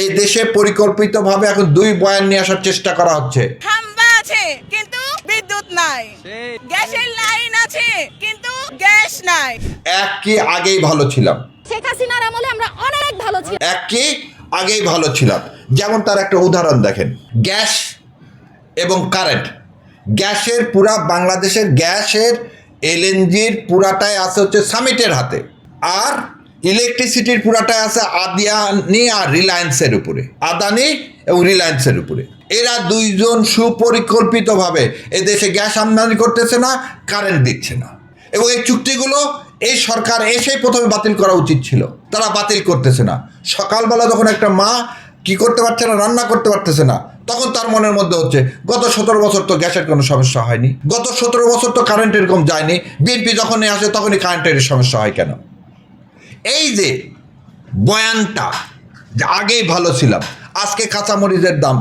এই দেশে পরিকল্পিতভাবে এখন 2 বয়ান নিয়ে আসার চেষ্টা করা হচ্ছে। খাম্বা আছে কিন্তু বিদ্যুৎ নাই, গ্যাসের লাইন আছে কিন্তু গ্যাস নাই। এক কি আগেই ভালো ছিলাম, শেখ হাসিনার আমলে আমরা অনেক ভালো ছিলাম। এক কি আগেই ভালো ছিলাম। যেমন তার একটা উদাহরণ দেখেন, গ্যাস এবং কারেন্ট। গ্যাসের পুরা বাংলাদেশের গ্যাসের এলএনজির পুরাটাই আছে হচ্ছে সামিটের হাতে, আর ইলেকট্রিসিটির পুরাটাই আছে আদানি আর রিলায়েন্সের উপরে, আদানি এবং রিলায়েন্সের উপরে। এরা দুইজন সুপরিকল্পিতভাবে এদেশে গ্যাস আমদানি করতেছে না, কারেন্ট দিচ্ছে না, এবং এই চুক্তিগুলো এই সরকার এসেই প্রথমে বাতিল করা উচিত ছিল, তারা বাতিল করতেছে না। সকালবেলা যখন একটা মা কি করতে পারছে না, রান্না করতে পারতেছে না, তখন তার মনের মধ্যে হচ্ছে গত 17 বছর তো গ্যাসের কোনো সমস্যা হয়নি, গত 17 বছর তো কারেন্ট এরকম যায়নি, বিএনপি যখনই আসে তখনই কারেন্টের সমস্যা হয় কেন? এই যে বয়ানটা যে আগেই ভালো ছিলাম, আজকে কাঁচামরিচের দাম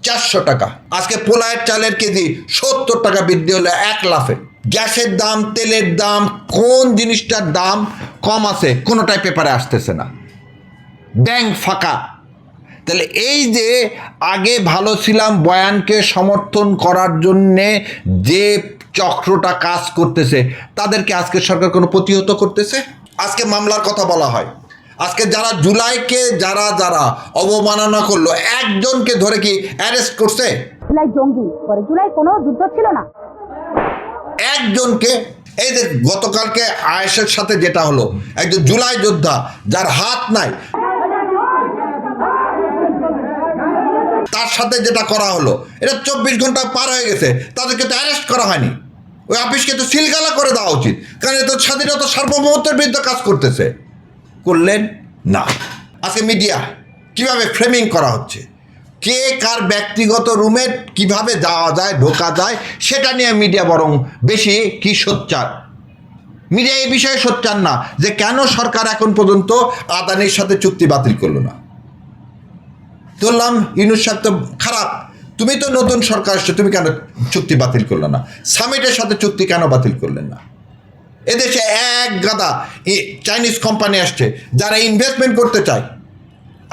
400 টাকা, আজকে পোলায়ের চালের কেজি 70 টাকা বৃদ্ধি হলে 1 লাফে। গ্যাসের দাম, তেলের দাম, কোন জিনিসটার দাম কম আছে কোনোটাই পেপারে আসতেছে না, ব্যাংক ফাঁকা। তাহলে এই যে আগে ভালো ছিলাম বয়ানকে সমর্থন করার জন্যে যে চক্রটা কাজ করতেছে, তাদেরকে আজকে সরকার কোনো প্রতিহত করতেছে? আজকে মামলার কথা বলা হয়, আজকে যারা জুলাইকে যারা যারা অবমাননা করলো, একজনকে ধরে কি অ্যারেস্ট করছে? জুলাই জঙ্গি পরে জুলাই কোনো যুদ্ধ ছিল না, একজনকে। এই যে গতকালকে আয়েশের সাথে যেটা হলো, একজন জুলাই যোদ্ধা যার হাত নাই, তার সাথে যেটা করা হলো, এটা 24 ঘন্টা পার হয়ে গেছে, তাদেরকে তো অ্যারেস্ট করা হয়নি। ওই অফিসকে তো সিলগালা করে দেওয়া উচিত, কারণ এ তো স্বাধীনতা সার্বভৌমত্বের বিরুদ্ধে কাজ করতেছে। করলেন না। আজকে মিডিয়া কিভাবে ফ্রেমিং করা হচ্ছে, কে কার ব্যক্তিগত রুমে কিভাবে যাওয়া যায়, ঢোকা যায়, সেটা নিয়ে মিডিয়া বরং বেশি কি সোচ্চার। মিডিয়া এই বিষয়ে সোচ্চার না যে কেন সরকার এখন পর্যন্ত আদানির সাথে চুক্তি বাতিল করলো না। ধরলাম ইউনূস সাহেব তো খারাপ, তুমি তো নতুন সরকার আসছো, তুমি কেন চুক্তি বাতিল করলে না? সামিটের সাথে চুক্তি কেন বাতিল করলেন না? এদেশে এক গাদা চাইনিজ কোম্পানি আসছে যারা ইনভেস্টমেন্ট করতে চায়।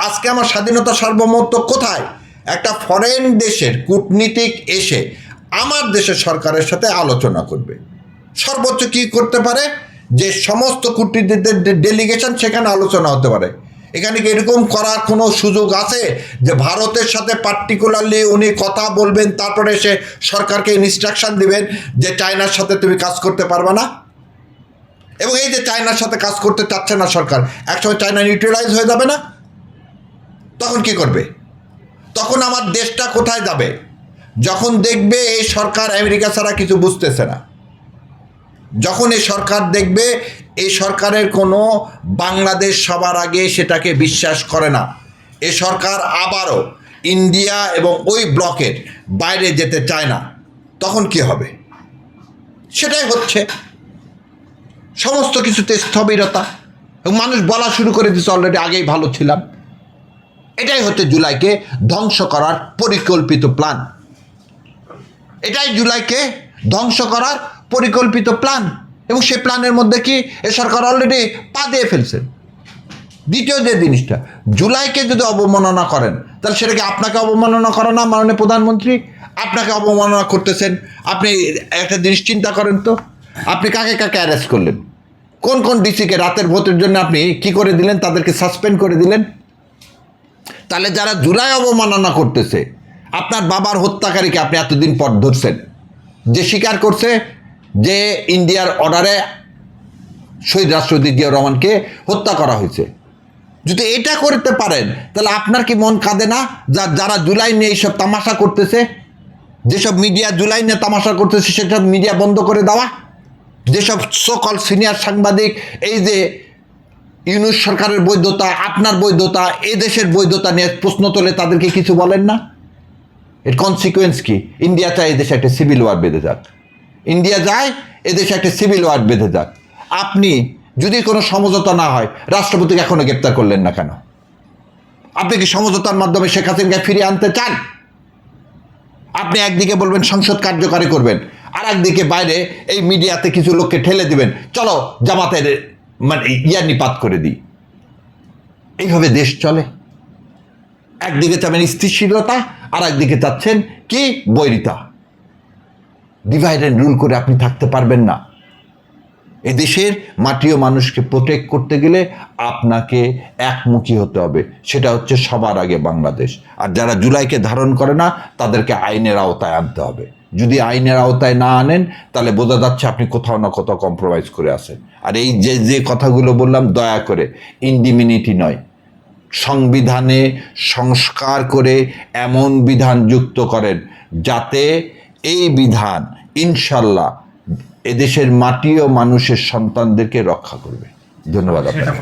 আজকে আমার স্বাধীনতা সার্বভৌমত্ব কোথায়? একটা ফরেন দেশের কূটনীতিক এসে আমার দেশের সরকারের সাথে আলোচনা করবে, সর্বোচ্চ কি করতে পারে যে সমস্ত কূটনীতিকদের ডেলিগেশন সেখানে আলোচনা হতে পারে। এখানে কি এরকম করার কোনো সুযোগ আছে যে ভারতের সাথে পার্টিকুলারলি উনি কথা বলবেন, তারপরে সে সরকারকে ইনস্ট্রাকশন দিবেন যে চায়নার সাথে তুমি কাজ করতে পারবে না? এবং এই যে চায়নার সাথে কাজ করতে চাচ্ছে না সরকার, একসময় চায়না নিউট্রালাইজ হয়ে যাবে না? তখন কি করবে? তখন আমার দেশটা কোথায় যাবে? যখন দেখবে এই সরকার আমেরিকা ছাড়া কিছু বুঝতেছে না, যখন এই সরকার দেখবে এই সরকারের কোনো বাংলাদেশ সবার আগে সেটাকে বিশ্বাস করে না, এ সরকার আবারও ইন্ডিয়া এবং ওই ব্লকের বাইরে যেতে চায় না, তখন কি হবে? সেটাই হচ্ছে, সমস্ত কিছুতে স্থবিরতা, এবং মানুষ বলা শুরু করে দিচ্ছে অলরেডি আগেই ভালো ছিলাম। এটাই হচ্ছে জুলাইকে ধ্বংস করার পরিকল্পিত প্ল্যান, এটাই জুলাইকে ধ্বংস করার পরিকল্পিত প্ল্যান। এবং সে প্ল্যানের মধ্যে কি এ সরকার অলরেডি পা দিয়ে ফেলছেন। দ্বিতীয় যে জিনিসটা, জুলাইকে যদি অবমাননা করেন, তাহলে সেটাকে আপনাকে অবমাননা করে না? মাননীয় প্রধানমন্ত্রী আপনাকে অবমাননা করতেছেন। আপনি একটা জিনিস চিন্তা করেন তো, আপনি কাকে কাকে অ্যারেস্ট করলেন? কোন কোন ডিসিকে রাতের ভোটের জন্য আপনি কি করে দিলেন? তাদেরকে সাসপেন্ড করে দিলেন। তাহলে যারা জুলাই অবমাননা করতেছে, আপনার বাবার হত্যাকারীকে আপনি এতদিন পর ধরছেন, যে স্বীকার করছে যে ইন্ডিয়ার অর্ডারে শহীদ রাষ্ট্রপতি জিয়াউর রহমানকে হত্যা করা হয়েছে। যদি এটা করতে পারেন, তাহলে আপনার কি মন কাঁদে না? যারা জুলাই নিয়ে এইসব তামাশা করতেছে, যেসব মিডিয়া জুলাই নিয়ে তামাশা করতেছে সেসব মিডিয়া বন্ধ করে দেওয়া, যেসব সকল সিনিয়র সাংবাদিক এই যে ইউনূস সরকারের বৈধতা, আপনার বৈধতা, এ দেশের বৈধতা নিয়ে প্রশ্ন তোলে, তাদেরকে কিছু বলেন না? এর কনসিকুয়েন্স কি? ইন্ডিয়া চায় এদেশে একটা সিভিল ওয়ার বেঁধে যাক, ইন্ডিয়া যায় এদেশে একটা সিভিল ওয়ার বেঁধে যাক। আপনি যদি কোনো সমঝোতা না হয়, রাষ্ট্রপতিকে এখনো গ্রেপ্তার করলেন না কেন? আপনি কি সমঝোতার মাধ্যমে শেখ হাসিনাকে ফিরিয়ে আনতে চান? আপনি একদিকে বলবেন সংসদ কার্যকারী করবেন, আর একদিকে বাইরে এই মিডিয়াতে কিছু লোককে ঠেলে দিবেন, চলো জামাতের মানে নিপাত করে দিই। এইভাবে দেশ চলে? একদিকে চাচ্ছেন স্থিতিশীলতা, আর একদিকে চাচ্ছেন কি বৈরিতা। ডিভাইড অ্যান্ড রুল করে আপনি থাকতে পারবেন না। এদেশের মাটি ও মানুষকে প্রোটেক্ট করতে গেলে আপনাকে একমুখী হতে হবে, সেটা হচ্ছে সবার আগে বাংলাদেশ। আর যারা জুলাইকে ধারণ করে না তাদেরকে আইনের আওতায় আনতে হবে। যদি আইনের আওতায় না আনেন তাহলে বোঝা যাচ্ছে আপনি কোথাও না কোথাও কম্প্রোমাইজ করে আছেন। আর এই যে কথাগুলো বললাম, দয়া করে ইনডিমিনিটি নয়, সংবিধানে সংস্কার করে এমন বিধান যুক্ত করেন যাতে এই বিধান ইনশাল্লাহ এদেশের মাটি ও মানুষের সন্তানদেরকে রক্ষা করবে। ধন্যবাদ আপনাকে।